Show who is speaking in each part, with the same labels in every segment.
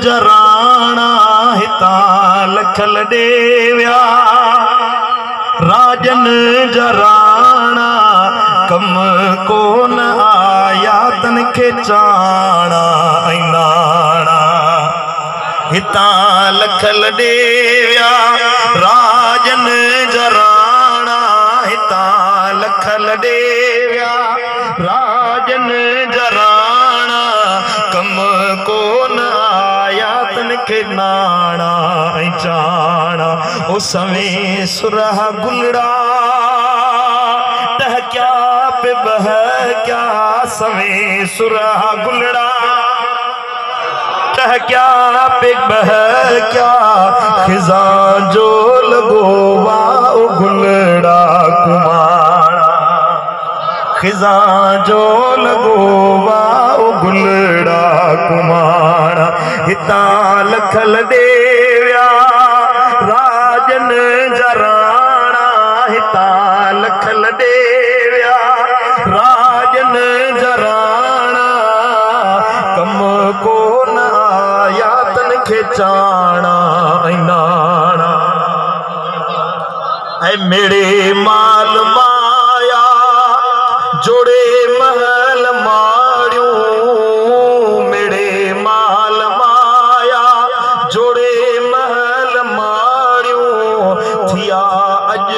Speaker 1: जराना हिता लखल देव्या राजन जराना कम कोन आया तन के चाणा ऐनाणा हिता लखल देव्या राजन जराना हिता लखल देव्या राजन जराना कम कोन आया तन के नाणा ऐं चाणा ओ सवे सुरह गुलड़ा टह क्या पे बह क्या सवे सुरह गुलड़ा टह क्या पे बह क्या खिजा जो लगो वाओ गुलड़ा कुमारा खिजा जो लगो वाओ गुलड़ा कुमारा हिता लखल देव्या राजन जराना हिता लखल देव्या राजन जराना कम कोन आया तन खे चाणा ऐं नाणा ऐं मेरे माल माया जोड़े महल माड़ियूं मेरे माल माया जोड़े महल माड़ियूं थिया अज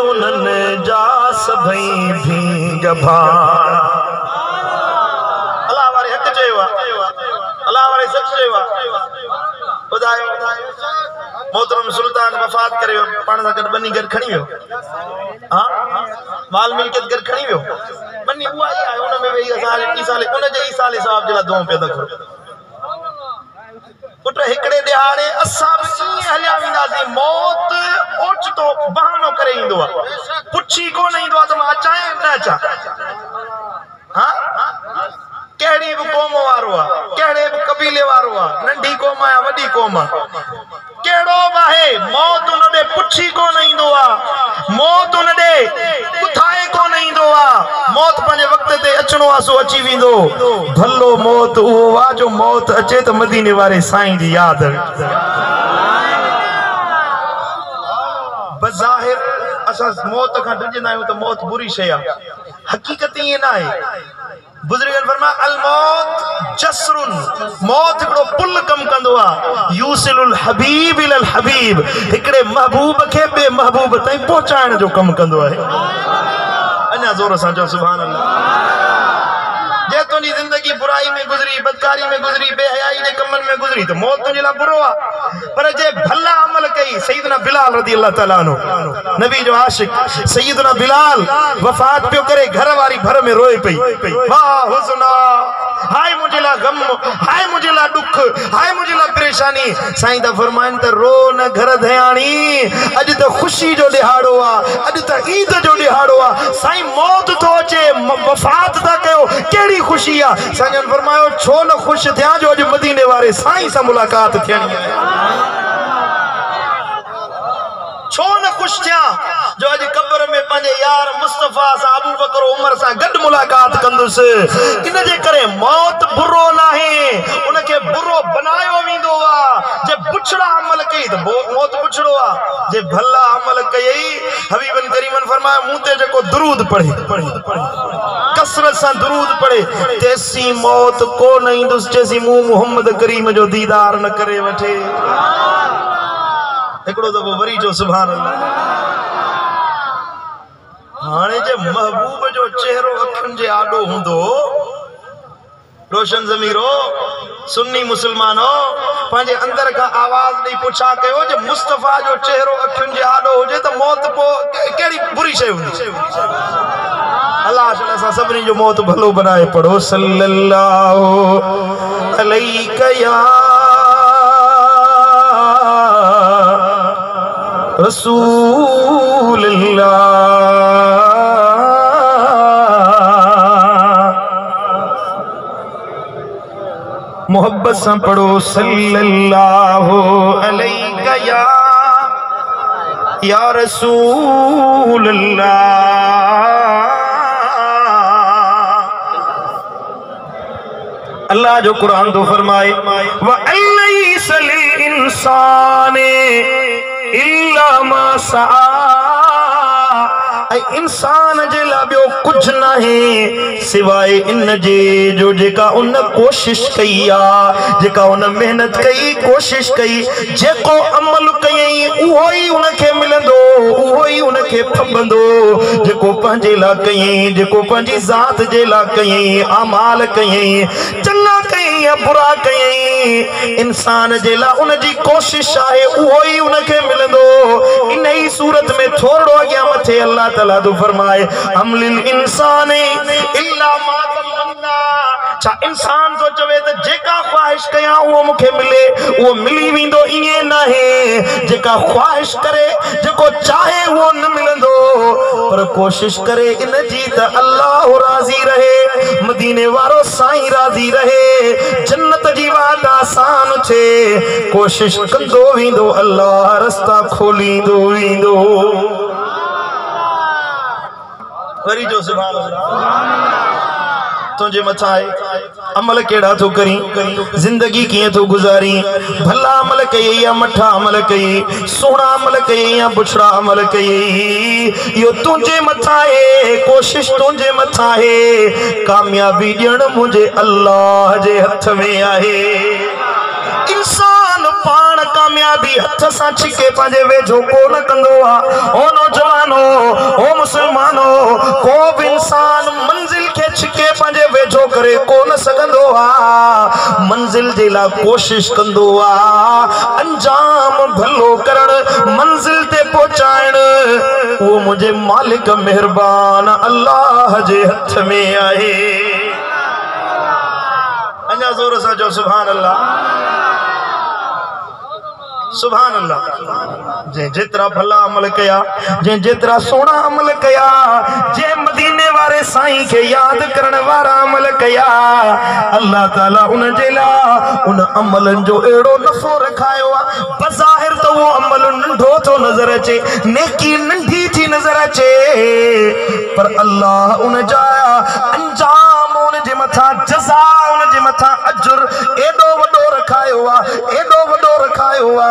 Speaker 1: उन्हनि जा सभई भींग भाण अल्लाह वारे हक़ चयो अल्लाह वारे सच चयो ॿुधायो मोहतरम सुल्तान वफ़ात करे पाण सां गॾु बनी गॾु खणी वियो हाँ माल मिल्कियत गॾु खणी वियो बनी उहा ई आहे उन में वेही असां टी साल उन जे ई साल साहब जे लाइ दुआऊं पिया था करूं पुट हिकिड़े ॾिहाड़े असां बि ईअं हलिया वेंदासीं मौत ओचितो बहानो करे ईंदो आहे पुछी कोन ईंदो आहे त मां अचां या न अचां हाँ कहिड़ी बि क़ौम वारो आहे कहिड़े बि कबीले वारो आहे नंढी क़ौम आहे वॾी क़ौम आहे कहिड़ो बि आहे मौत उन ॾे पुछी कोन ईंदो आहे मौत उन ॾे ॿुधाए कोन ईंदो आहे मौत पंहिंजे वक़्त ते अचणो आहे सो अची वेंदो भलो मौत उहो आहे जो मौत अचे त मदीने वारे साईं जी यादि बज़ाहिर असां मौत खां डिॼंदा आहियूं त मौत बुरी शइ आहे हक़ीक़त ईअं न आहे बुजुर्गन फरमाया अल मौत जसरुन मौत हिकिड़ो पुल कम कंदो आहे यूसिलुल हबीब इलल हबीब हिकिड़े महबूब खे ॿिए महबूब ताईं पहुचाइण जो कमु कंदो आहे अञा ज़ोर सां चओ सुभान अल्लाह जे तुंहिंजी ज़िंदगी बुराई में गुज़री बदकारी में गुज़री बेहयाई जे कमनि में गुज़री त मौत तुंहिंजे लाइ बुरो आहे पर जे भला अमल कई सैयदना बिलाल रज़ी अल्लाह ताला अन्हु नबी जो आशिक सैयदना बिलाल वफ़ात पियो करे घर वारी भर में रोए पई वाह हुस्ना हाय मुझे ला गम हाय मुझे ला दुख हाय मुझे ला परेशानी साईं दा फरमाइन त रो न घर धयाणी अज त खुशी जो ॾिहाड़ो आहे अज त ईद जो ॾिहाड़ो आहे साईं मौत थो अचे वफ़ात था कयो कहिड़ी खुशी आहे साईं फरमायो छो न ख़ुशि थिया जो अॼु मदीने वारे साईं सां मुलाक़ात थियणी आहे छो न ख़ुशि थिया जो अॼु क़ब्र में पंहिंजे यार मुस्तफ़ा सां अबू बकर उमर सां गॾु मुलाक़ात कंदुसि इन जे करे मौत बुरो नाहे उनखे बुरो बनायो वेंदो आहे जे बुछड़ा अमल कई त मौत बुछड़ो आहे जे भला अमल कई हबीबन करीमन फरमाया मूं ते जेको दुरूद पढ़े कसरत सां दुरूद पढ़े तेसी मौत कोन ईंदुसि जेसी मूं मोहम्मद करीम जो दीदार न करे वठे हिकिड़ो दफ़ो वरी जो सुभान अल्लाह हाणे जे महबूब जो चेहरो अखियुनि जे आॾो हूंदो रोशन ज़मीरो सुन्नी मुसलमानो पंहिंजे अंदर खां आवाज़ ॾेई पुछा कयो जे मुस्तफ़ा जो चेहरो अखियुनि जे आॾो हुजे त मौत पोइ कहिड़ी बुरी शइ हूंदी अल्लाह ताला सां सभिनी जो मौत भलो बनाए पढ़ो सल्लल्लाहु अलैहि या रसूल मोहब्बत से पढ़ो सल्लल्लाहु अलैहि या रसूल अल्लाह जो कुरान तो फरमाए व अलैस इंसान इल्ला मा सआ इंसान जे ला बियो कुछ नहीं सिवाय इन जे जो जेका उन कोशिश कई आ जेका उन मेहनत कई कोशिश कई जेको अमल कई उहो ही उनके मिलंदो उहो ही उनके फबंदो जेको पंहिंजे ला कई जेको पंहिंजी ज़ात जे ला कई अमाल कई चंगा कई या बुरा कई इंसान जे ला उन जी कोशिश आहे उहो ही उनके मिलंदो इन ही सूरत में थोड़ो अॻियां मथे अल्लाह ताला तो फरमाए अमलिल इंसान इल्ला मा तमन्ना छा इंसान तो चवे त जेका ख्वाहिश कया वो मुखे मिले वो मिली विंदो इए नाहे जेका ख्वाहिश करे जेको चाहे वो न मिलंदो पर कोशिश करे इन जी त अल्लाह राजी रहे मदीने वारो साईं राजी रहे जन्नत जी वाट आसान छे कोशिश कंदो विंदो अल्लाह रस्ता खोलींदो विंदो वरी जो सुभान अल्लाह तुझे मथा है अमल केड़ा तो करी जिंदगी किए तो गुजारी भला अमल कई या मठा अमल कई सोना अमल कई या बुछड़ा अमल कई यो तुझे मथा है कोशिश तुझे मथा है कामयाबी ॾियण मुझे अल्लाह जे हथ में आहे इंसान पान कामयाबी हथ सां छिके पंहिंजे वेझो कोन कंदो आहे ओ नौजवानो ओ मुसलमानो को भी इंसान मंजिल के छिके पंहिंजे वेझो करे कोन सघंदो आहे मंजिल जे लाइ कोशिश कंदो आहे अंजाम भलो करण मंजिल ते पहुचाइण वो मुझे मालिक मेहरबान अल्लाह जे हथ में आहे अञा ज़ोर सां जो सुभान अल्लाह सुभान अल्लाह जे जेतरा भला अमल कया जे जेतरा सोना अमल कया जे मदीने वारे साईं के याद करण वारा अमल कया अल्लाह ताला उन जे ला उन अमलन जो एड़ो नफो रखायो आ बज़ाहिर तो वो अमल नंढो तो नजर अचे नेकी नंढी थी नजर अचे पर अल्लाह उन जा अंजाम उन जे मथा जज़ा उन जे मथा अजर एडो वडो रखायो आ एडो वडो रखायो आ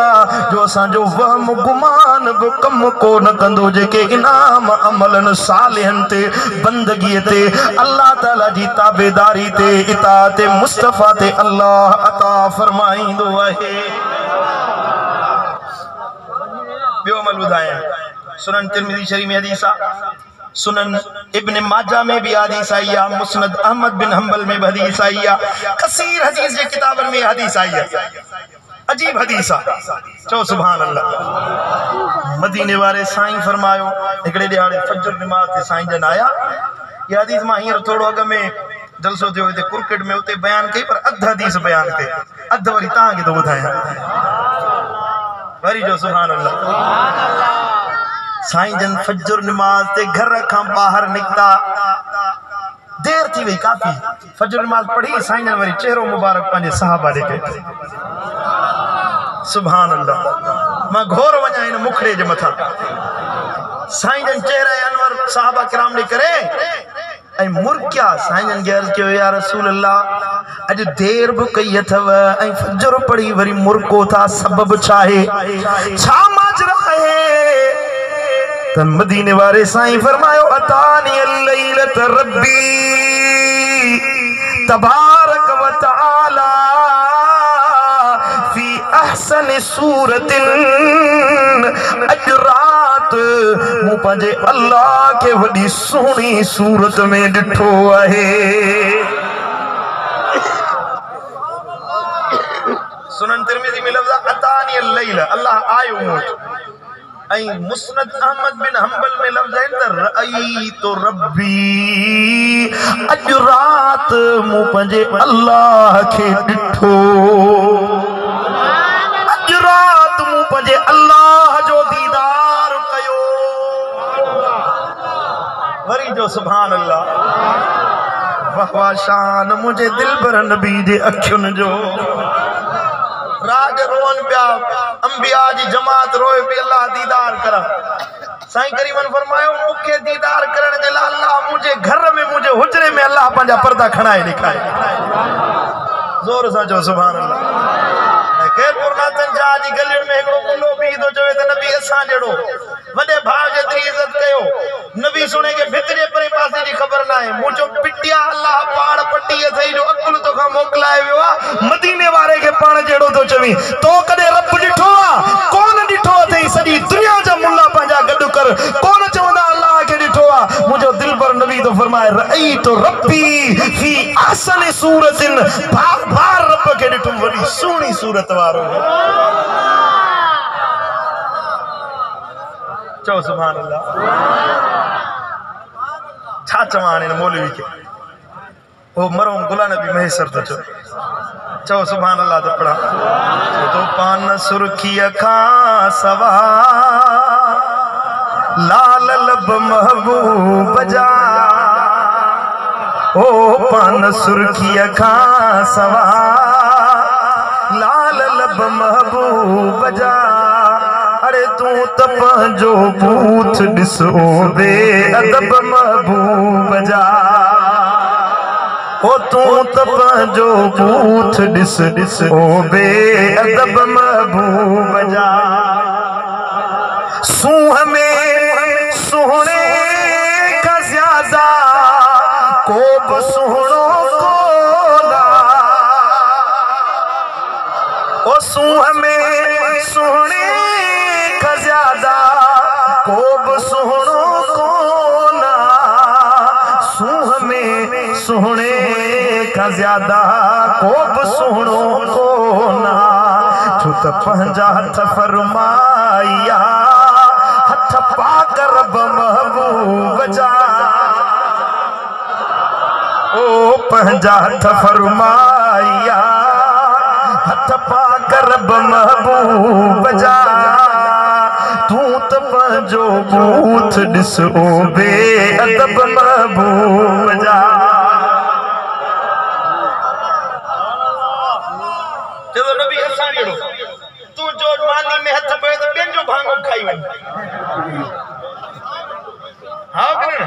Speaker 1: जो असांजो वहम गुमान बि कम को न कंदो जेके इनाम अमलन सालिहन ते बंदगी ते अल्लाह ताला जी ताबेदारी ते इताअत मुस्तफा ते अल्लाह अता फरमाइंदो आहे बियो अमल ॿुधायां सुनन तिरमिज़ी शरीफ में हदीस आहे सुनन इब्न माजा में भी हदीस आई है मुस्नद अहमद बिन हंबल में भी हदीस आई है कसीर हदीस के किताबन में हदीस आई है अजीब हदीस है चो सुभान अल्लाह मदीने वाले साईं फरमायो एकड़े दिहाड़े फजर नमाज ते साईं जन आया ये हदीस मां हींअर थोड़ो अग में जलसो थियो हिते क्रिकेट में उते बयान कई पर अध हदीस बयान कई अध वरी तव्हांखे तो ॿुधायां वरी जो सुभान अल्लाह साईं जन फजर नमाज ते घर का बाहर निकता देर थी वही काफी फजर नमाज पढ़ी साईं जन वरी चेहरो मुबारक पंहिंजे सहाबा देखे सुभान अल्लाह मां घोर वञा इन मुखड़े जे मथा साईं जन चेहरा अनवर सहाबा किराम ने करे ऐ मुर्किया साईं जन अर्ज कियो या रसूल अल्लाह अज देर भी कई अथव ऐ फजर पढ़ी वरी मुर्को था सबब छाहे छा माजरा है तन मदीने वाले साईं फरमायो अतानी अल्लैलत रब्बी तबारक व तआला फी अहसन सूरतिन अज रात मु पंहिंजे अल्लाह के वडी सोहनी सूरत में ॾिठो आहे सुनन तिरमिज़ी में लफ्ज़ अतानी अल्लैल अल्लाह आयो मूं ऐ मुस्नद अहमद बिन हंबल में लफ्ज़ है त रई तो रब्बी अज रात मु पंहिंजे अल्लाह के ॾिठो अज रात मु पंहिंजे अल्लाह जो दीदार कयो वरी जो सुभान अल्लाह वाह वाह शान मुझे दिल भर नबी जे अखियुन जो राज रोवन पिया अंबिया जी जमात रोए पे अल्लाह दीदार करा साईं करीमन फरमायो मुखे दीदार करण जे लाइ अल्लाह मुझे घर में मुझे हुजरे में अल्लाह पंहिंजा पर्दा खणाए ॾेखारे जोर सां जो सुभान अल्लाह केर पुरनातन दरिया जी गलियुनि में हिकिड़ो मुल्लो बीह थो चवे त नबी असां जहिड़ो वॾे भाउ जेतिरी इज़त कयो। नबी सुणे खे भित जे परे पासे जी ख़बर न आहे। मूं चयो पिटिया अलाह पाड़ पटीअ अथई जो अकुल तोखां मोकिलाए वियो आहे। मदीने वारे खे पाण जहिड़ो थो चवीं। तो कॾहिं रब ॾिठो आहे? कोन ॾिठो अथई। सॼी दुनिया जा मुल्ला पंहिंजा गॾु कर, कोन चवंदा अलाह खे ॾिठो आहे। मुंहिंजो दिलबर नबी थो फरमाए रअईतु रब्बी फी अहसनि सूरतिन, बार बार रब खे ॾिठुमि वॾी सुहिणी सूरत वारो। चओ सुभान अल्लाह। छा चवां हाणे मौलवी खे? वो मरहूम गुलाम नबी महेसर थो चओ सुभान अल्लाह। त पढ़ा तो पान सुर्खीअ खां सवा लाल लब महबूब जा, ओ पान सुर्खीअ खां सवा लाल लब महबूब जा। अरे तू त पंहिंजो बूथ ॾिसो बे अदब महबूब जा। ओ तू त पंहिंजो बूथ ॾिस ॾिस ओ बे अदब महबूब जा। सूंह में सुहिणे खां ज़्यादा को बि सुहिणो कोना। ओ सूंह में सुहिणे खां ज़्यादा को बि सुहिणो कोना। सूंह में सुहिणे खां ज़्यादा को बि सुहिणो कोना। छो त पंहिंजा हथ फरमाया हथ पाक रब महबूब जा। ओ पंहिंजा हथ फरमाया हथ पाक रब महबूब जा। तू त पंहिंजो बूथ ॾिस ओ बे अदब महबूब जा। चलो नबी असां जहिड़ो तू जो मानी में हथ पए त ॿियनि जो भाङो खाई वञ। हा करे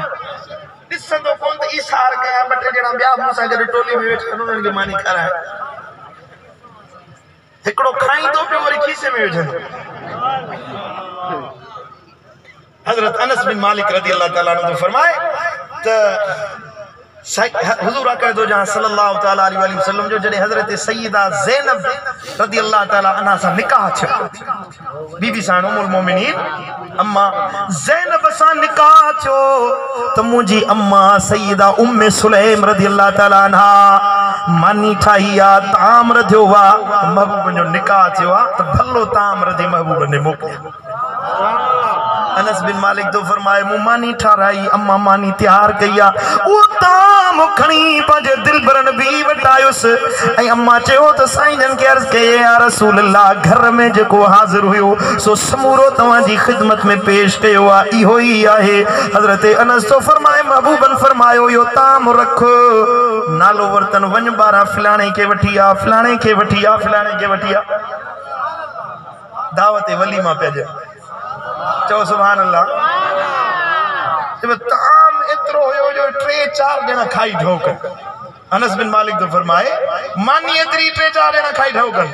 Speaker 1: ॾिसंदो कोन त इशार कया ॿ टे ॼणा ॿिया मूं सां गॾु टोली में वेठा उन्हनि खे मानी खाराए। हिकिड़ो खाईंदो पियो वरी खीसे में विझंदो। हज़रत अनस बिन मालिक रज़ी अल्लाह ताला अन्हु फरमाए त हुजूर अकरम दो जहां सल्लल्लाहु तआला अलैहि वसल्लम जो जॾहिं हज़रत सय्यदा ज़ैनब रज़ी अल्लाह ताला अन्हा सां निकाह थियो, बीबी सां उम्मुल मोमिनीन अम्मा ज़ैनब सां निकाह थियो त मुंहिंजी अम्मा सय्यदा उम्मे सुलैम रज़ी अल्लाह ताला अन्हा मानी ठाही आ, ताम रधियो आ। महबूब जो निकाह थियो आ त भलो ताम रधी महबूब ने मोकिलियो। अनस बिन मालिक तो फरमाए मूं मानी ठाराई, अम्मा मानी तैयार कई आ। वो ताम खणी पंहिंजे दिलबर नबी वटि आयुसि ऐं अम्मा चयो त साईं जन खे अर्ज़ कई या रसूल अल्लाह घर में जेको हाज़िर हुयो सो समूरो तव्हांजी ख़िदमत में पेश कयो आ, इहो ई आहे। हज़रत अनस तो फरमाए महबूबन फरमायो यो ताम रख, नालो वरतन वञ ॿारहं फलाणे खे वठी आ, फलाणे खे वठी आ, फलाणे खे वठी आ। दावत वलीमा पिया ॾियनि। चओ सुभान अल्लाह। ताम एतिरो हुयो जो 3-4 ॼणा खाई ढोक। अनस बिन मालिक तो फरमाए मानी एतिरी 3-4 ॼणा खाई ढोकनि।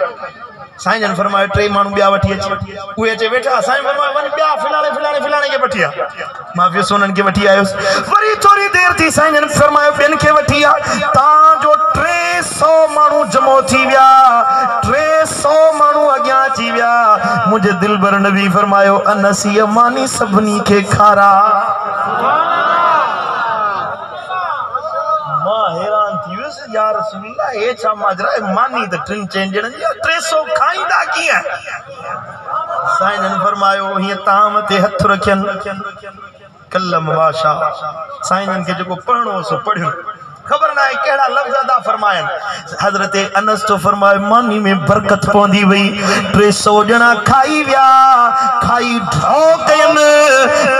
Speaker 1: साईं जन फरमाए 3 माण्हू ॿिया वठी अचे, उहे अचे वेठा। साईं फरमाए वञ ॿिया फलाणे खे वठी आ। मां वियुसि उन्हनि खे वठी आयुसि। वरी थोरी देरि थी साईं जन फरमायो ॿियनि खे वठी आ। तव्हांजो 300 माण्हू जमो थी विया, 300 माण्हू अॻियां अची विया। मुंहिंजे दिलबर नबी फरमायो अनस हीअ मानी सभिनी खे खारा। मां हैरान थी वियुसि या रसूल अल्लाह हे छा माजरा मानी त 3-4 ॼणनि जी 300 खाईंदा कीअं? साईं जन फरमायो हीअं ताम ते हथ रखियनि कलम वाशा। साईं जन खे जेको पढ़णो सो पढ़ियो, खबर ना है केड़ा लफ्ज अदा फरमायन। हजरत अनस तो फरमाए मानी में बरकत पौंदी वई। 300 जना खाई व्या, खाई ढो कयन,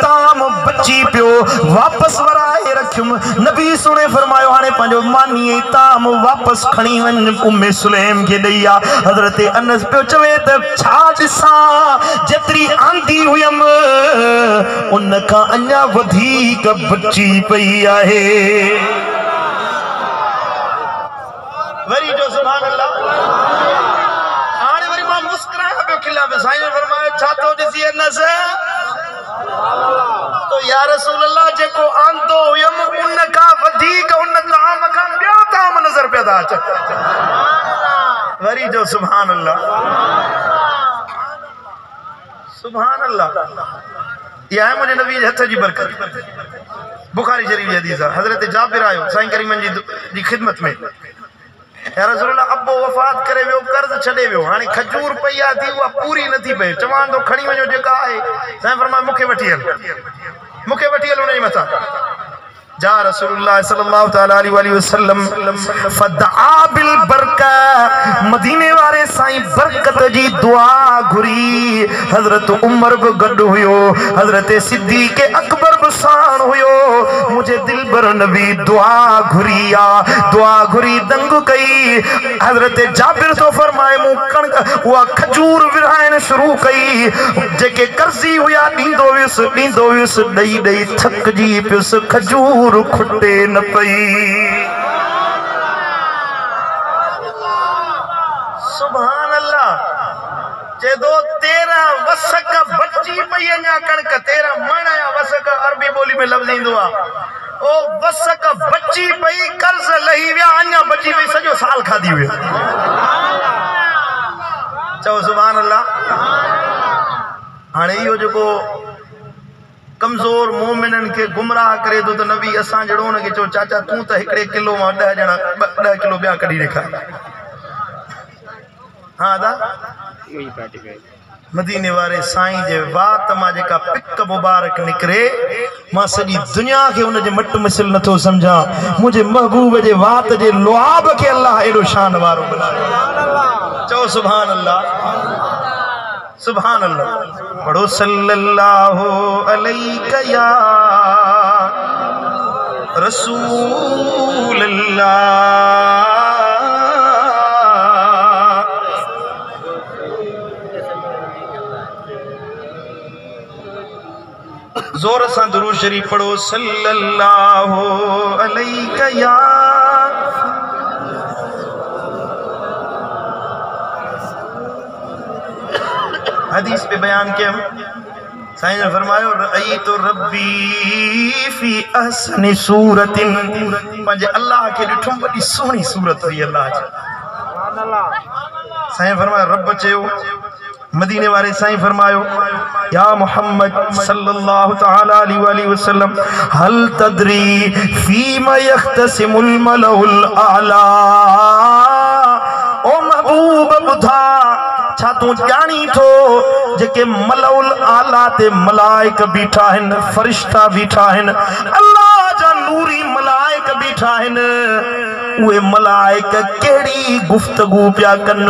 Speaker 1: ताम बची पियो, वापस वराए रखियम। नबी सुने फरमायो हाने पंजो मानी ताम वापस खणी वन उम्मे सुलैम के दैया। हजरत अनस पियो चवे त छा दिसा जेतरी आंदी हुयम उन का अन्या वधीक बची पई आहे। वरी जो सुभान अल्लाह। हाणे वरी मां मुस्कुराया पियो साईं ने फरमाया छा तो दिसी न से तो या रसूल अल्लाह जेको आंदो हुयम उन का वधिक उन ताम का ॿिया ताम नजर पिया था अचनि वरी जो सुभान अल्लाह सुभान अल्लाह यह है मुझे नबी हथ जी बरकत बुखारी शरीफ जी हदीस हजरत जाबिर आयो साईं करीमन जी खिदमत में या रसूल अल्लाह अब्बो वफात करे वियो कर्ज छडे वियो हाने खजूर पई आ थी उहा पूरी नथी पए चवां तो खणी वञो जेका आहे साईं फरमाया मूंखे वठी हल उन जे मथां जा रसूलुल्लाह सल्लल्लाहु तआला अलैहि वसल्लम फदआ बिल बरका मदीने वाले साईं बरकत जी दुआ घुरी हजरत उमर भी गड हुयो हजरत सिद्दीक अकबर भी साण हुयो मुझे दिल बर नबी दुआ घुरी दंग कई हजरत जाबिर तो फरमाए मु कणक वा खजूर विरायण शुरू कई जेके कर्जी हुया दींदो विस दई थक जी पिस खजूर खुटे न पई सुभान अल्लाह चेदो तेरा वसक बची पई अञा कणक तेरा मण या वसक अरबी बोली में लफ्ज़ ईंदो आ ओ वसक बची पई कर्ज लही विया अञा बची पई सॼो साल खाधी हुई चओ सुभान अल्लाह हाणे इहो जेको कमजोर मोमिनन के गुमराह करे तो नबी असा जड़ो न के चो चाचा तू तो 1 किलो में 10 जना 10 किलो ब्या कड़ी देखा हां दा मदीने वाले साईं जे वात मा जेका पिक मुबारक निकरे मां सजी दुनिया के उन जे मट मिसल नथो समझा मुझे महबूब जे वात जे लुआब के अल्लाह एडो शान वारो बनायो चो सुभान अल्लाह पढ़ो सल्लल्लाहु अलैका या रसूल अल्लाह जोर से दुरूद शरीफ पढ़ो सल्लल्लाहु अलैका या हदीस पे बयान किया साईं ने फरमायो रई तो रब्बी फी अहसनि सूरतिन पंजे अल्लाह के ॾिठुम बड़ी सोहनी सूरत हुई अल्लाह जी सुभान अल्लाह साईं फरमायो रब चयो मदीने वाले साईं फरमायो या मोहम्मद सल्लल्लाहु तआला अलैहि वसल्लम हल तदरी फीमा यख्तसिमुल मलउल आला ओ महबूब बुधा छा तू जानी थो जेके मलउल आला ते मलाइक बीठा हन फरिश्ता बीठा हन अल्लाह जा नूरी मलाइक बीठा हन उए मलाइक केड़ी गुफ्तगू पिया कन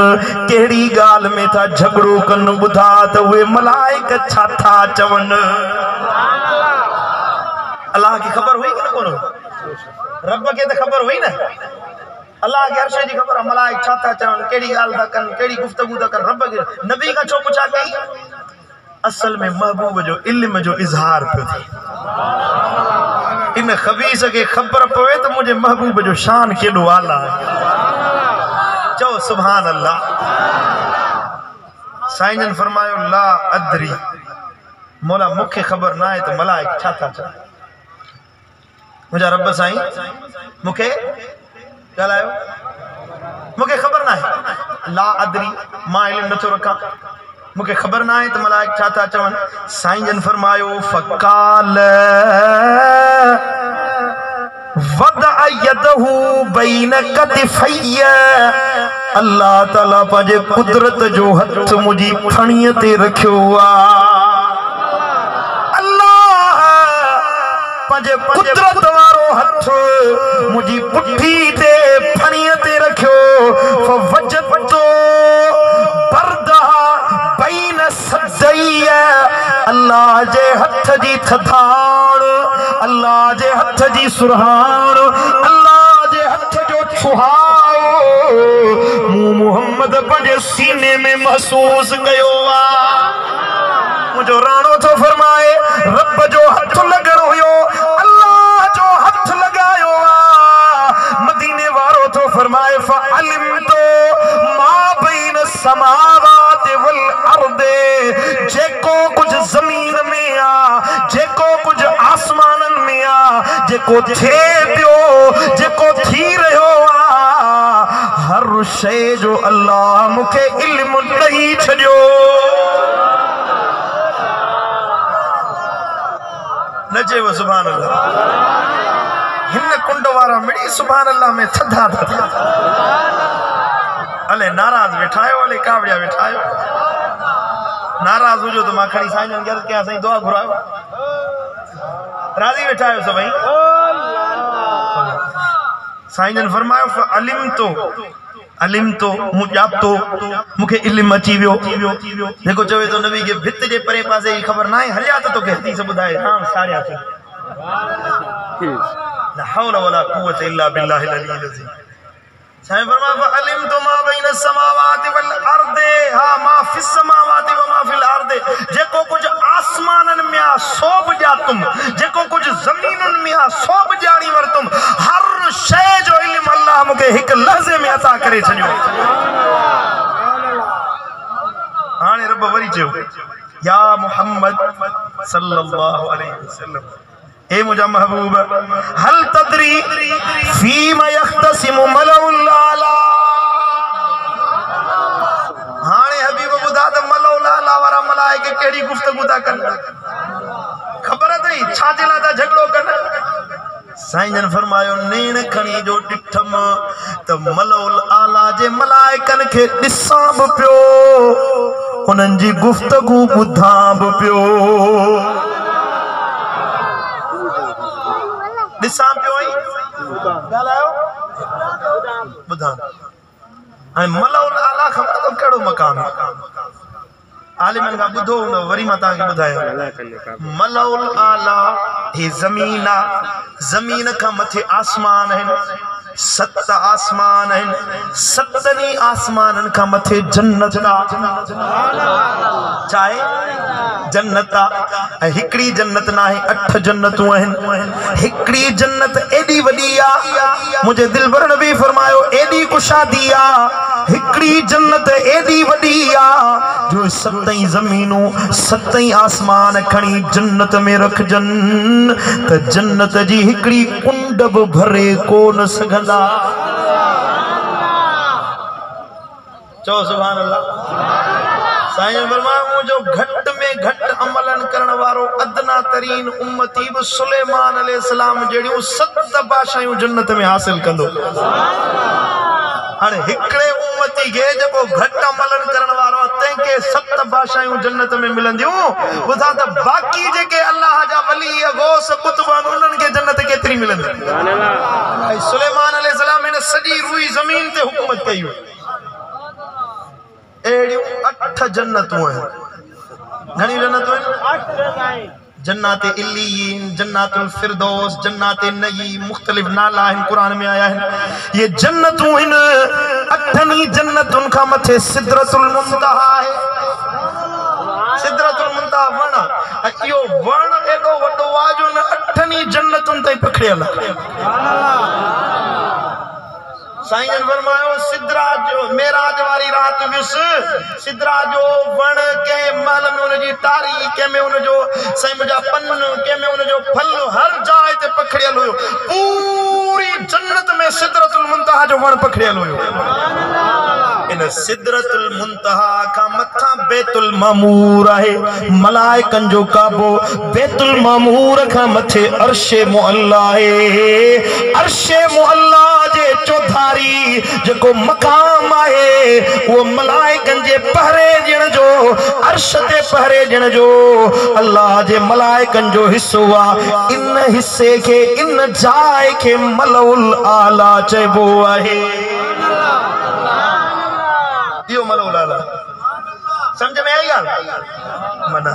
Speaker 1: केड़ी गाल में था झगड़ो कन बुधा त उए मलाइक छा था चवन अल्लाह की खबर हुई कि न कोन रब के त खबर हुई न अल्लाह के अर्श जी खबर मलाइक छा था चवन केड़ी गाल था कन केड़ी गुफ्तगू था कन रब के नबी का छो पुछा कई असल में महबूब जो इल्म जो इजहार पे थी इन खबीस के खबर पवे तो मुझे महबूब जो शान केडो आला चो सुभान अल्लाह साईं ने फरमायो ला अदरी मोला मुखे खबर ना है तो मलाइक छा था चवन मुझा रब साईं मुखे गलायो मुखे खबर ना है ला अदरी मां इल्म नथो रखा मुखे खबर ना है तो मलाइक छा था चवन साईं जन फरमायो फकाल वदा यदहु बैन कतिफय अल्लाह ताला पाजे कुदरत जो हथ मुजी फणीअ ते रखियो आ अल्लाह पाजे कुदरत वारो हथ मुजी पुठी ते फणीअ ते रखियो फवजतो बरदहा बैन सदैय अल्लाह जे हथ जी थधाण अल्लाह जे हथ जी सुरहाण अल्लाह जे हथ जो छुहाओ मु मोहम्मद पंजे सीने में महसूस कयो आ मुझो राणो तो फरमाए रब जो हथ लगण हुयो अल्लाह जो हथ लगायो आ मदीने वारो तो फरमाए फअलिम तो मा बैन समावात वल अर्दे जेको थे पियो जेको थी रहियो हर शय जो अल्लाह मुखे इल्म ॾेई छॾियो न चयो सुभान अल्लाह हिन कुंड वारा मिड़ी सुभान अल्लाह में थधा थधा अले नाराज वेठायो अले कावड़िया वेठायो नाराज हुजो तो मां खणी साईं जन अर्ज़ कया साईं दुआ घुरायो राज़ी वेठायो सभई साईं जन फरमायो अलिम तो मुजाबतो मुखे इल्म अची वियो जेको चवे तो नबी के भित जे परे पासे ही खबर ना है हलिया तो के हदीस ॿुधाए हां साड़िया थी ला हौला वला कुव्वत इल्ला बिल्लाहिल अलील अज़ीम साईं फरमाया अलिम तो मा बैन समावाति वल अर्दे हा मा फिस समावाति व मा फिल अर्दे जेको कुछ आसमानन में आ सोब जातुम जेको कुछ जमीनन में आ सोब जानी वरतुम हर शय जो इल्म अल्लाह मुके एक लहज़े में अता करे छडियो हाने रब वरी चयो या मोहम्मद सल्लल्लाहु अलैहि वसल्लम ए मुझा महबूब हल तदरी फीमा यख्तसिमु मलउल आला हाने हबीब बुधा त मलउल आला वारा मलाइके केड़ी गुफ्तगू ता कन खबर अथई छा जेला ता झगड़ो कन साईं जन फरमायो नेण खणी जो ॾिठम त मलउल आला जे मलाइकन खे ॾिसां बि पियो उन्हनि जी गुफ्तगू ॿुधां बि पियो ॾिसां पियो ऐं ॻाल्हायो ॿुधां ऐं मलउल आला ख़बर अथव कहिड़ो मक़ाम आलिमन का ॿुधो हूंदो वरी मां तव्हांखे ॿुधायां मलउल आला ही ज़मीन आहे ज़मीन खां मथे आसमान आहिनि 7 आसमान आहिनि 7 आसमाननि खां मथे जन्नत चाहे जन्नत आहे हिकड़ी जन्नत ना है 8 जन्नतूं आहिनि हिकड़ी जन्नत एडी वडी आहे मुझे दिलबर नबी फरमायो एडी कुशादी आहे हिकड़ी जन्नत एडी वडी आहे जो 7 ज़मीनूं 7 आसमान खणी जन्नत में रखजन त जन्नत जी हिकड़ी कुंड बि भरे कोन सघंदा चओ सुभान अल्लाह साईं फरमायो जो घट में घट अमलन करण वारो अदना तरीन उम्मती भी सुलेमान अलैहिस्सलाम जड़ियों 7 बादशाहूं जन्नत में हासिल कंदो हाने हिकड़े उम्मती के जो घट अमलन करण वारो तंके 7 बादशाहूं जन्नत में मिलंदियूं बुधा त बाकी जेके अल्लाह जा वली गौस कुतबान उन्हन के जन्नत केतरी मिलंदी सुभान अल्लाह सुलेमान अलैहिस्सलाम ने सजी रुई जमीन ते हुकूमत कई एड़ियों 8 जन्नतूं हैं घणी जन्नतूं हैं 8 जन्नत इल्लीन जन्नतुल फिरदौस जन्नत नईम मुख्तलिफ नाला हैं कुरान में आया है ये जन्नतूं इन 8 जन्नतुन का मथे सिदरतुल मुंतहा है सिदरतुल मुंतहा वण यो वण एडो वडो आ जो 8 जन्नतुन तई पखड़ियल साईं जन फरमायो सिदरा जो मेराज वारी रात विस सिदरा जो वण के महल में उन जी टारी के में उन जो साईं मुजा पन के में उन जो फल हर जाए ते पखड़ियल हुयो पूरी जन्नत में सिदरतुल मुंतहा जो वण पखड़ियल हुयो इन सिदरतुल मुंतहा का मथा बैतुल मामूर है मलाइकन जो काबो बैतुल मामूर का मथे अर्शे मुअल्ला है अर्शे मुअल्ला जे चौधारी जो मकाम है वो मलाइकन जे पहरे जण जो अर्श ते पहरे जण जो अल्लाह जे मलाइकन जो हिस्सो आ इन हिस्से के इन जाए के मलउल आला चइबो आहे यो मलउल आला समझ में आई गाल मना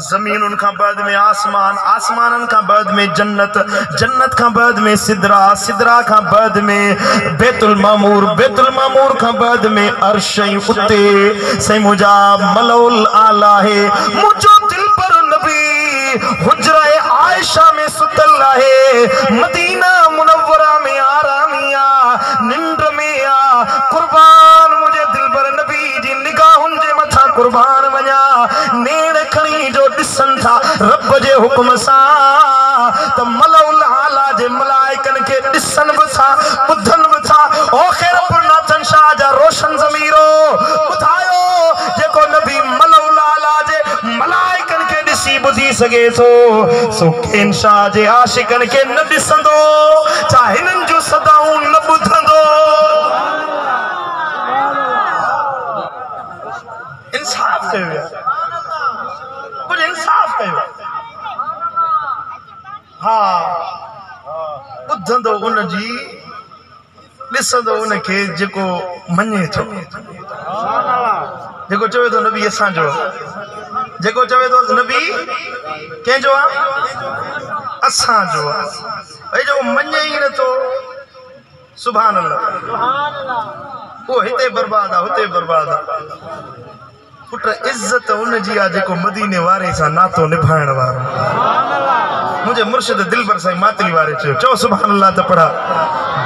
Speaker 1: जमीन का बाद में आसमान आसमान का बाद में जन्नत जन्नत का बाद में सिदरा सिदरा का बाद में बैतुल मामूर का बाद में अर्श उते से मुजा मलउल आला है मुझो दिल पर नबी हुजरा आयशा में सुतल है मदीना मुनव्वरा में आरामिया निंद में आ कुर्बान मुझे दिल पर नबी जी निगाहुन जे मथा कुर्बान वञा नेण खणी जो दिसन था रब जे हुक्म सा त मलउल आला जे मलाइकन के दिसन बथा बुधन बथा ओ खैरपुर नाथन शाह जा रोशन ज़मीरो बुधायो जेको नबी मलौलाला जे मलाइकन के दिसी बुधी सके सो केन शाह जे आशिकन के न दिसंदो चाहे हिनन जो सदाऊं न बुधंदो। इंसाफ कयो कुछ इंसाफ कयो हाँ बुधंदो उन जी ॾिसंदो उनखे जेको मञे थो जेको चवे थो नबी असांजो जेको चवे थो नबी कंहिंजो आहे असांजो आहे भई जेको मञे ई नथो सुभान अल्लाह वो हिते बर्बाद आहे हुते बर्बाद आहे पुट इज्जत उन जी आहे जेको मदीने वारे सां नातो निभाइण वारो मुझे मुर्शिद दिलबर साईं मातली वारे चयो सुभान अल्लाह त पढ़ा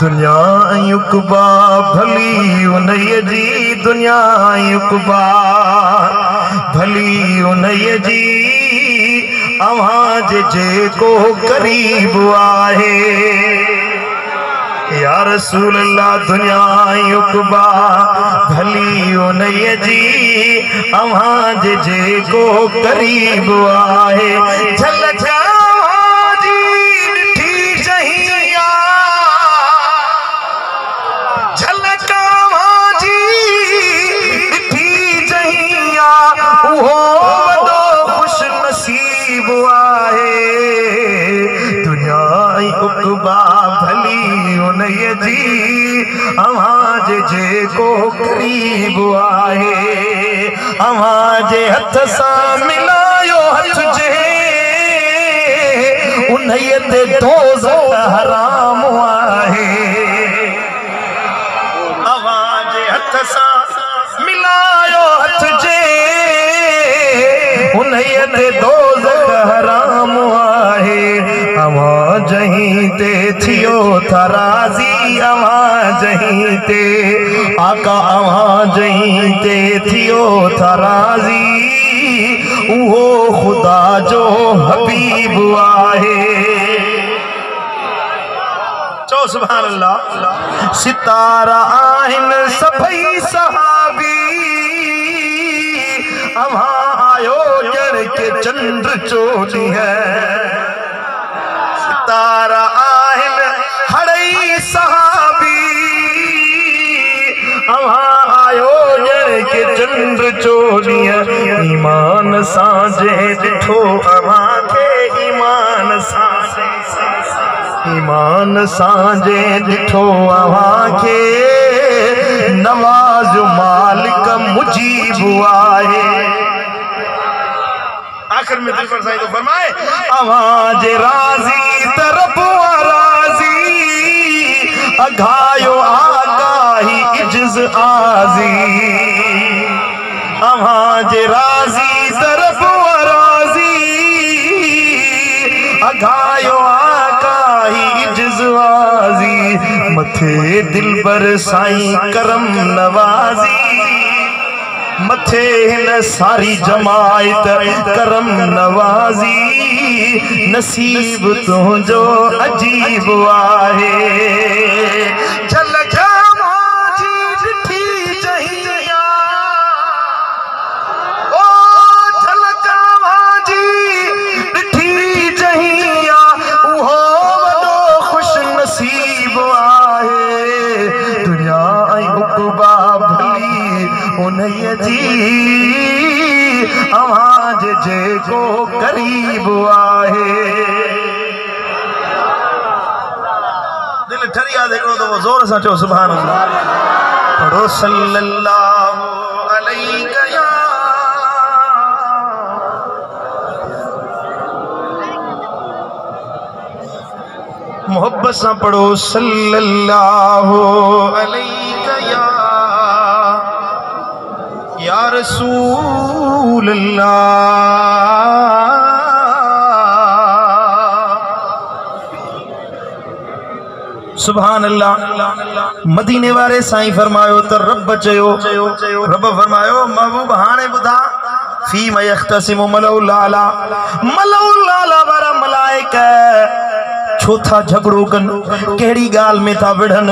Speaker 1: दुनिया युकबा भली उनई जी दुनिया युकबा भली उनई जी अवां जेको करीब आहे या रसूल अल्लाह दुनिया युकबा भली उनई जी अवां जेको करीब आहे झलक भली उनई जी अवां जेको करीब आहे अवां जे हथ सां मिलायो हथ जे उनई ते दोज़ख हराम आहे अवां जे हथ सां मिलायो हथ जे उनई ते दोज़ख हराम आहे अवां जहीं ते थियो था राज़ी अवां जहीं ते आका अवां जहीं ते थियो था राज़ी उहो खुदा जो हबीब आहे चो सुभान अल्लाह सितारा आहिनि सभई सहाबी अवां आयो जड़ के चंद्र चोटी है तारा आहिन हड़ई सहाबी अवां आयो जड़ के चंद्र चोड़िया ईमान साजे दिठो अवां के ईमान साजे दिठो अवां के नवाज मालिक मुजीब आहे आखिर में दिलबर साईं तो फरमाए अवां जे राज़ी तरफ राज़ी अघायो आगाही इज्ज़ आज़ी अवां जे राज़ी तरफ राज़ी अघायो आगाही इज्ज़ आज़ी मथे दिलबर साईं करम नवाज़ी मथे न सारी जमायत करम नवाज़ी नसीब तुझो अजीब आहे झलक मांजी ॾिठी जहिया ओ झलक मांजी ॾिठी जहिया उहो वॾो खुश नसीब आहे दुनिया ऐं उक़बा भली उनई जी अवां जेको करीब आहे दिल ठरिया देखो तो वो जोर से चो सुभान अल्लाह पढ़ो सल्लल्लाहु अलैहि मोहब्बत से पढ़ो सल्लल्लाहु अलैहि या रसूल अल्लाह सुभान अल्लाह मदीने वारे साईं फरमायो तो रब चयो रब फरमायो महबूब हाने बुधा फी मयख्तसिमु मलौलाला वारा मलाइका छो था झगड़ो कन केड़ी गाल में था विढ़न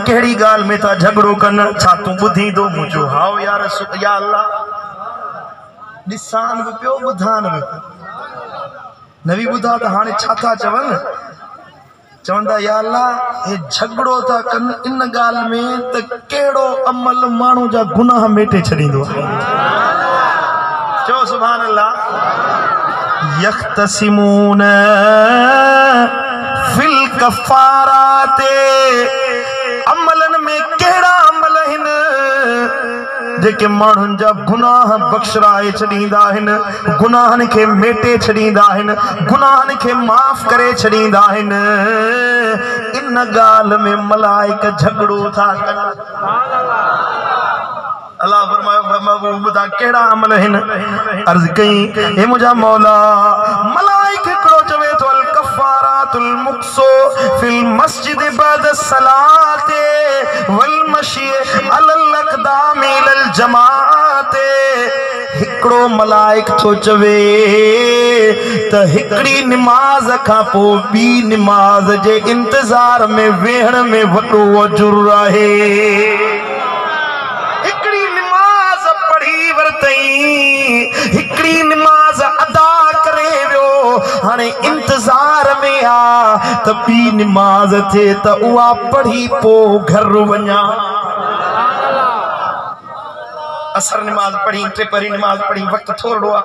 Speaker 1: केड़ी गाल में था झगड़ो कन छा तू बुधी दो मुझो हाओ यार या अल्लाह दिसान भी पियो बुधान भी नवी बुधा तो हाने छा था चवन चवंदा या अल्लाह ये झगड़ो था कन इन गाल में त केड़ो अमल मानू जा गुनाह मेटे छड़ींदो चो सुभान अल्लाह यख्तसिमून फिल कफाराते अमलन में केड़ा अमल हिन जेके मानुन जा गुनाह बख्शराए छड़ींदा हिन गुनाहन के मेटे छड़ींदा हिन गुनाहन के माफ करे छड़ींदा हिन इन गाल में मलाइक झगड़ो था कन अल्लाह फरमायो बुधा केड़ा अमल हिन अर्ज कई हे मुझा मौला मलाइक करो चवे तो अल कफारातुल मुक्सो फिल मस्जिद बाद सलाते वल मशी अलल अक़दाम इलल जमाते हिकड़ो मलाइक तो चवे त हिकड़ी नमाज का पो बी नमाज जे इंतजार में वेहण में वडो अजुर रहे हिकड़ी नमाज अदा करे वियो हाने इंतजार में आ त बी नमाज थे त उहा पढ़ी पो घर वञा असर नमाज पढ़ी टिपरी नमाज पढ़ी वक्त थोड़ो आ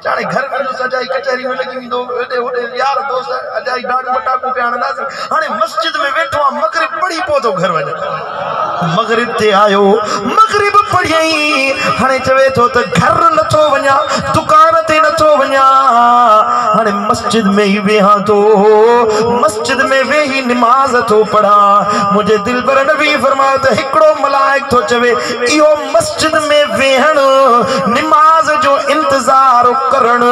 Speaker 1: जाने घर में जो सजाई कचहरी में लगी दो एडे ओडे यार दोस्त अजाई डाडू मटाकू पे आनदास हाने मस्जिद में बैठो मगरिब पढ़ी पो तो घर वञा मगरिब ते आयो मगरिब पढ़ी हाने चवे तो त घर न तो वञा दुकान ते न तो वञा हाने मस्जिद में ही वेहा तो मस्जिद में वेही नमाज तो पढ़ा मुझे दिल पर नबी फरमाया त हिकड़ो मलाइक तो चवे इयो मस्जिद में वेहण नमाज जो इंतजार करण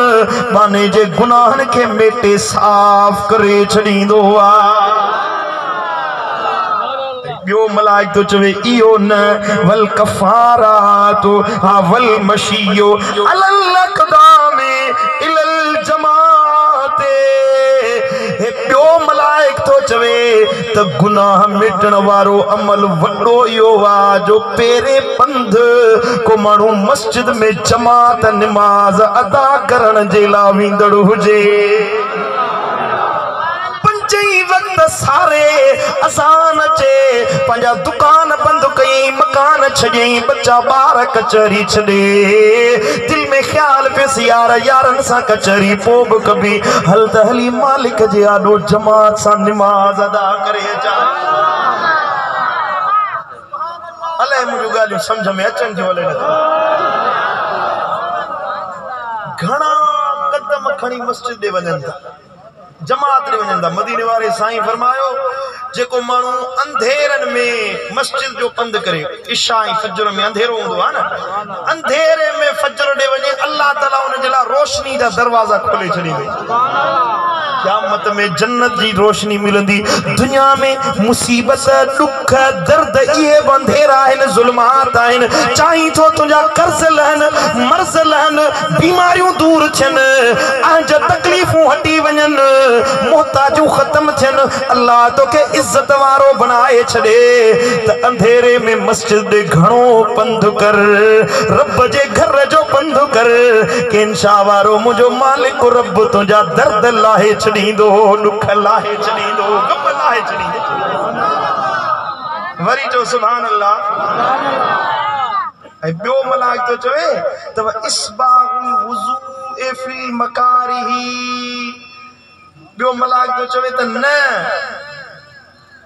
Speaker 1: माने जे गुनाहन के मेटे साफ करे छड़ींदो आ बियो मलाइक तो चवे इयो न वल कफारातो हा वल मशियो अलल अक़दाम इलल जमाते बियो मलाइक तो चवे त गुनाह मिटण वारो अमल वडो यो वा जो पेरे पंध को मानू मस्जिद में जमात नमाज अदा करण जे ला विंदड़ हुजे वक्त सारे असान चे पंजा दुकान बंद कई मकान छजई बच्चा बार कचहरी छे दिल में ख्याल पेस यार यारन सा कचहरी पोब कभी हल हली मालिक जे आडो जमात सा नमाज अदा करे जा अले मुझे गालियों समझ में अचन जो ले घना कदम खणी मस्जिद दे वजन था जमात ने वजंदा मदीने वाले साईं फरमायो जेको मानू अंधेरन में मस्जिद जो बंद करे इशा फजर में अंधेरो होंदो है ना अंधेरे में फजर दे वजे अल्लाह ताला उन जला रोशनी दा दरवाजा खोले छड़ी वे क़यामत में जन्नत जी रोशनी मिलंदी दुनिया में मुसीबत दुख दर्द ये अंधेरा है जुल्मात आइन चाही तो तुझा कर्ज लहन मर्ज लहन बीमारियों दूर छन आज तकलीफों हटी वजन मोहताजू खत्म थियन अल्लाह तो के इज्जत वारो बनाए छड़े त अंधेरे में मस्जिद दे घणो बंद कर रब जे घर जो बंद कर के इंशा वारो मुझो मालिक रब तुझा दर्द लाहे छड़ींदो दुख लाहे छड़ींदो गम लाहे छड़ींदो वरी जो सुभान अल्लाह बियो मलाइक तो चवे त इसबाउ वुजू ए फिल मकारिही बियो मलाइक तो चवे त न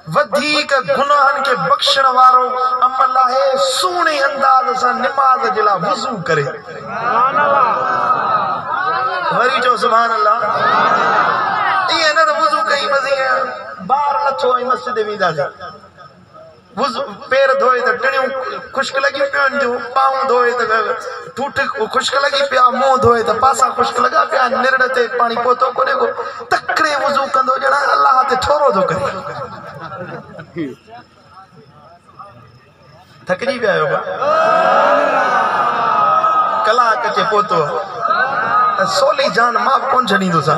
Speaker 1: वधिक गुनाहन के बख्शण वारो अमल है सुने अंदाज से नमाज जला वुजू करे सुभान अल्लाह वरी जो सुभान अल्लाह ये न वुजू कई मजी है बाहर लथो मस्जिद विंदा से वुजू पैर धोए त टणियों खुश्क लगी पियन जो पाँव धोए त ठूठ खुश्क लगी पिया मुंह धोए त पासा खुश्क लगा पिया निरड़ ते पानी पोतो कोने को तकड़े वुजू कंदो जणा अल्लाह ते थोरो दो करे थकजी पिया आयो कलाक चे पोतो सोली जान मां कोन छड़ींदो सा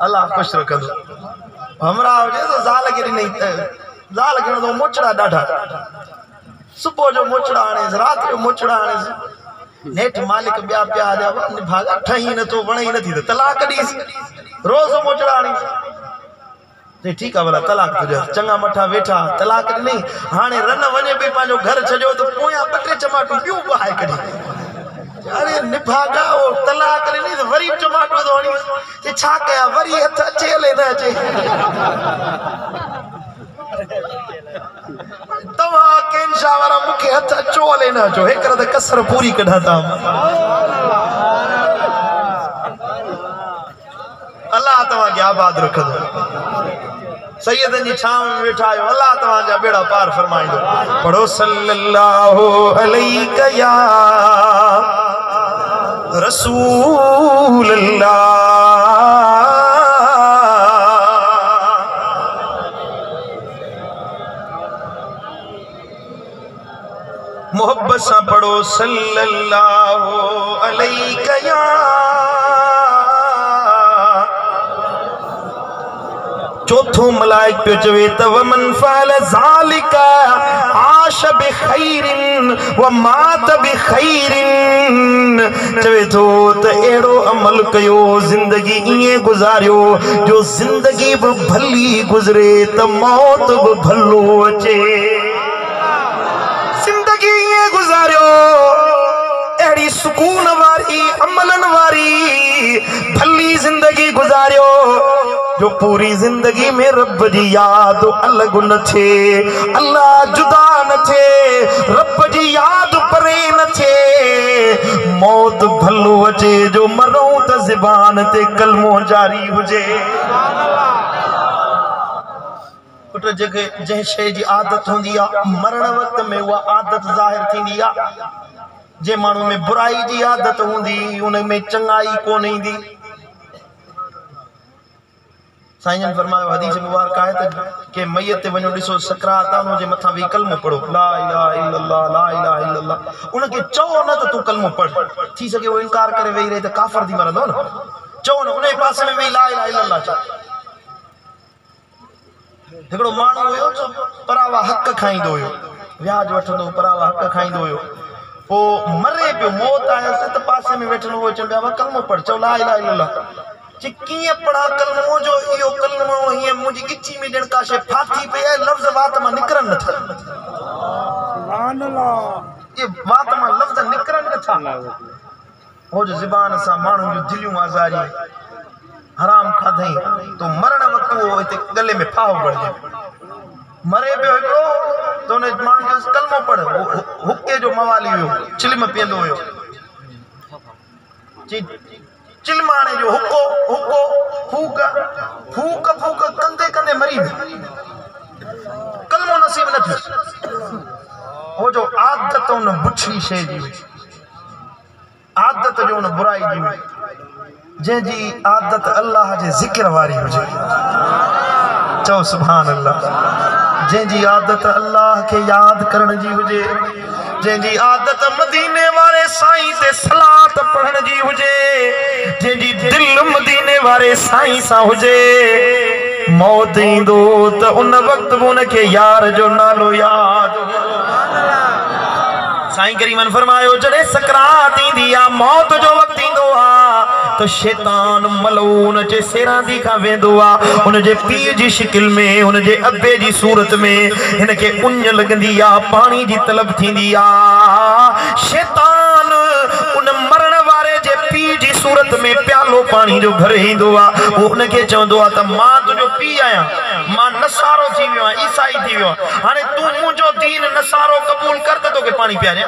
Speaker 1: अल्लाह खुश रखंदो हमरा हुजे तो ज़ाल खे नहीं ज़ाल खे तो मोचड़ा ॾाढा सुबुह जो मोचड़ा आणे रात जो मोचड़ा आणे नेठ मालिक ॿिया पिया हलिया निभागा ठही नथो वणे नथी त तलाक ॾीस रोज़ मोचड़ा आणी ठीक है भला तलाक तुझा चंगा मठा वेठा तलाक नहीं हाने रन वने भी पांजो घर छजो तो पोया बटे टमाटो क्यों बहाए कडी अरे निभागा ओ तलाक नहीं तो वरी टमाटो दोणी के छा कया वरी हथ अचे ले न अचे तवा केंशा वाला मुखे हथ अचो ले न अचो एक त कसर पूरी कढाता अल्लाह तवा के आबाद रखदो सैयदन जी छाव में बैठा आयो अल्लाह तवा जा बेड़ा पार फरमाइंदो पढ़ो सल्लल्लाहु अलैहि या रसूल अल्लाह मोहब्बत से पढ़ो सल्लल्लाहु अलैहि या चौथो मलाइक पे चवे त वमन फअल ज़ालिका आश बिखैरिन व मात बिखैरिन चवे तो त एड़ो अमल कयो जिंदगी इए गुजारियो जो जिंदगी भी भली गुजरे त मौत भी भलो अचे जिंदगी इए गुजारियो एड़ी सुकून वारी अमलन वारी भली जिंदगी गुजारियो जो पूरी जिंदगी में रब जी याद अलग न थे अल्लाह जुदा न थे रब जी याद परे न थे मौत भलो अचे जो मरो त ज़बान ते कलमो जारी हुजे पुट जगह जै शे जी आदत होंदी आ मरण वक्त में वो आदत जाहिर थींदी आ जे मानू में बुराई जी आदत होंदी उन में चंगाई कोन ईंदी साईं फरमायो हदीस मुबारक है के मैयत ते वणो दिसो सकरात आनो जे मथा भी कलमो पढ़ो ला इलाहा इल्लल्लाह ला इलाहा इल्लल्लाह उनके चओ न त तू कलमो पढ़ थी सके वो इनकार करे वेई रहे त काफर थी मरंदो न चओ न उन पासे में भी ला इलाहा इल्लल्लाह चओ हिकड़ो माण्हू हुयो परावा हक खाईंदो हुयो व्याज वठंदो परावा हक खाईंदो हुयो पो मरे पियो मौत आयसि त पासे में वेठल हुयो चंबा कलमो पढ़ चओ ला इलाहा इल्लल्लाह किए पढ़ा कलमो जो यो कलमो ये मुझे गिच्ची में जण काशे फाती पे लफ्ज बात में निकरन न था सुभान अल्लाह ये बात में लफ्ज निकरन न था हो जो ज़बान सा मानू जो दिलियों आजारी हराम खाधई तो मरण वक्त वो इते गले में फाव पड़ जाए मरे पे हिकड़ो तो ने मानू जो कलमो पढ़ हुक्के जो मवाली हुयो चिलम पियंदो हुयो चिलमाने जो हुक्को हुक्को फूक फूक फूक कंदे कंदे मरी कलमो नसीब न थी वो जो आदत उन बुछी शे जी आदत जो उन बुराई जी जे जी आदत अल्लाह जे जिक्र वारी हुजे चओ सुभान अल्लाह जे जी आदत अल्लाह के याद करण जी हुजे जे जी आदत मदीने वाले साईं ते सलात पढ़न जी हुजे जे जी दिल मदीने वाले साईं सा हुजे मौत ईंदो त उन वक्त उन के यार जो नालो याद साईं करीमन फरमायो जड़े सकरात इंदी आ मौत जो वक्त इंदो आ तो शैतान मलऊन जे सेरा दी का वेंदो आ उन जे पीर जी शिकिल में उन जे अब्बे जी सूरत में इनके उंज लगंदी आ पानी जी तलब थींदी आ शैतान उन मरण वाले जे पीर जी सूरत में प्यालो पानी जो भरे इंदो आ वो उनके चवंदो आ त मां तुजो पी आया मां नसारो थी वियो ईसाई थी वियो हाने तू मुजो दीन नसारो कबूल कर त तोके पानी पियारे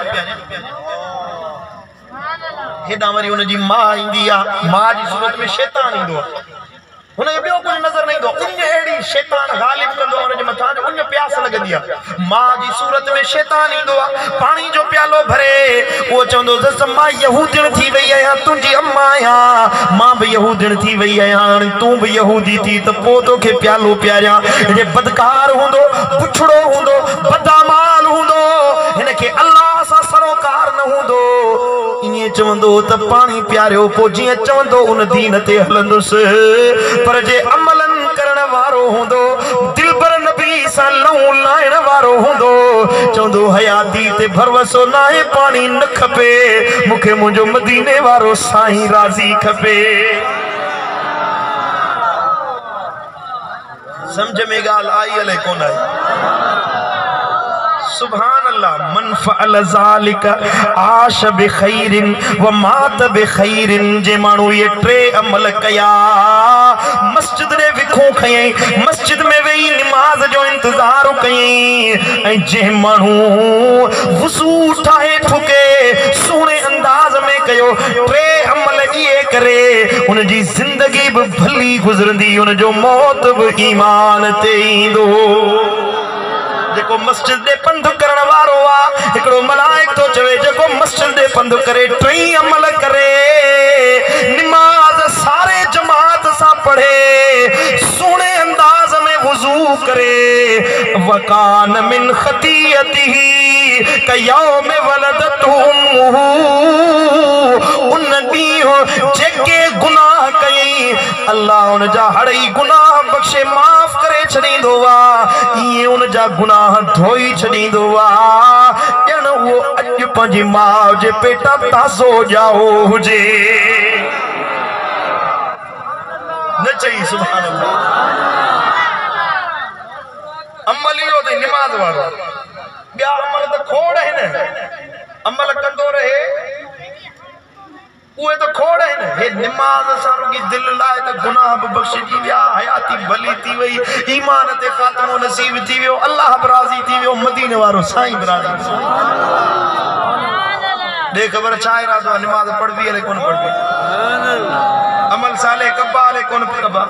Speaker 1: हेडा वरी उन जी मां ईंदी आ मां जी सूरत में शैतान ईंदो आ हुन खे ॿियो कुझु नज़र न ईंदो उन अहिड़ी शैतान गालिब कंदो हुन जे मथां उन प्यास लॻंदी आहे मां जी सूरत में शैतान ईंदो आहे पाणी जो प्यालो भरे उहो चवंदो जसि मां यहूदियण थी वई आहियां तुंहिंजी अम्मा आहियां मां बि यहूदियण थी वई आहियां हाणे तूं बि यहूदी थी त पोइ तोखे प्यालो पियारियां जे बदकार हूंदो पुछड़ो हूंदो बदामाल हूंदो हिन खे अल्लाह सां सरोकार न हूंदो इएं चवंदो त पानी प्यारियो पो जीअं चवंदो उन दीन ते हलंदुसि पर जे अमलन करण वारो हूंदो दिलबर नबी सां लहू लाइण वारो हूंदो चवंदो हयाती ते भरवसो नाहे पानी न खपे मूंखे मुंहिंजो मदीने वारो साईं राज़ी खपे समझ में गाल आई अले कोन आई सुभान अल्लाह मन फअल ज़ालिका आश बिखैरिन व मात बिखैरिन जे मानू ये टे अमल कया मस्जिद ने विखो खई मस्जिद में वेई नमाज जो इंतजार कई ऐ जे मानू वुज़ू ठाहे ठुके सोने अंदाज में कयो टे अमल ये करे उन जी जिंदगी भी भली गुजरंदी उन जो मौत भी ईमान ते ईंदो जेको मस्जिद दे पंध करण वारो आ एकड़ो मलाइक तो चवे जेको मस्जिद दे पंध करे टई अमल करे नमाज सारे जमात सा पढ़े सोने अंदाज में वुजू करे वकान मिन खतियतिही कयौम वलदतुम उन ॾींहुं जेके गुनाह कई अल्लाह उन जा हड़ई गुनाह बख्शे माफ करे छॾींदो आ इएं उन जा गुनाह धोई छॾींदो आ ॼण उहो अॼु पंहिंजी माउ जे पेटा ताज़ो ॼाओ हुजे न चई सुभान अल्लाह अमल इहो अथई निमाज़ वारो ॿिया अमल त खोड़ आहिनि अमल कंदो रहे उहे तो खोड़ आहिनि हे निमाज़ सां रुॻी दिलि लाइ त गुनाह बि बख़्शिजी विया हयाती भली थी वई ईमान ते ख़ात्मो नसीब थी वियो अल्लाह बि राज़ी थी वियो मदीने वारो साईं बि राज़ी ॾे ख़बर छा इरादो आहे निमाज़ पढ़बी हले कोन पढ़बी अमल साले कब्बा हले कोन कब्बा